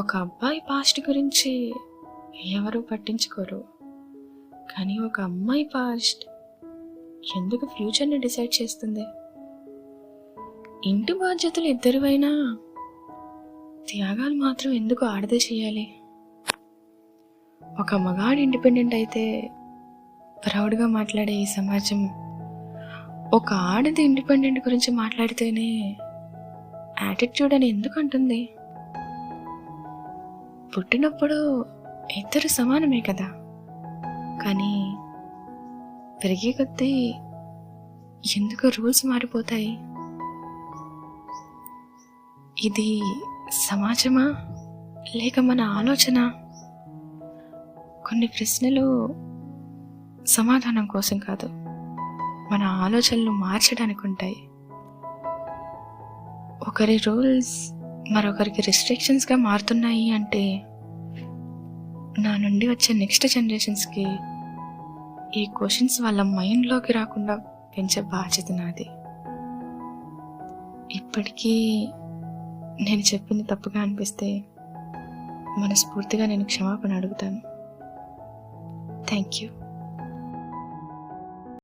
ఒక అబ్బాయి పాస్ట్ గురించి ఎవరు పట్టించుకోరు, కానీ ఒక అమ్మాయి పాస్ట్ ఎందుకు ఫ్యూచర్ని డిసైడ్ చేస్తుంది? ఇంటి బాధ్యతలు ఇద్దరివైనా త్యాగాలు మాత్రం ఎందుకు ఆడదే చేయాలి? ఒక మగాడు ఇండిపెండెంట్ అయితే ప్రౌడ్గా మాట్లాడే ఈ సమాజం ఒక ఆడది ఇండిపెండెంట్ గురించి మాట్లాడితేనే యాటిట్యూడ్ అని ఎందుకు అంటుంది? పుట్టినప్పుడు ఇద్దరు సమానమే కదా, కానీ పెరిగే కొద్దీ ఎందుకు రూల్స్ మారిపోతాయి? ఇది సమాజమా లేక మన ఆలోచన? కొన్ని ప్రశ్నలు సమాధానం కోసం కాదు, మన ఆలోచనలు మార్చడానికి ఉంటాయి. ఒకరి రూల్స్ మరొకరికి రిస్ట్రిక్షన్స్గా మారుతున్నాయి అంటే నా నుండి వచ్చే నెక్స్ట్ జనరేషన్స్కి ఈ క్వశ్చన్స్ వాళ్ళ మైండ్లోకి రాకుండా పెంచే బాధ్యత నాది. ఇప్పటికీ నేను చెప్పింది తప్పుగా అనిపిస్తే మనస్ఫూర్తిగా నేను క్షమాపణ అడుగుతాను. Thank you.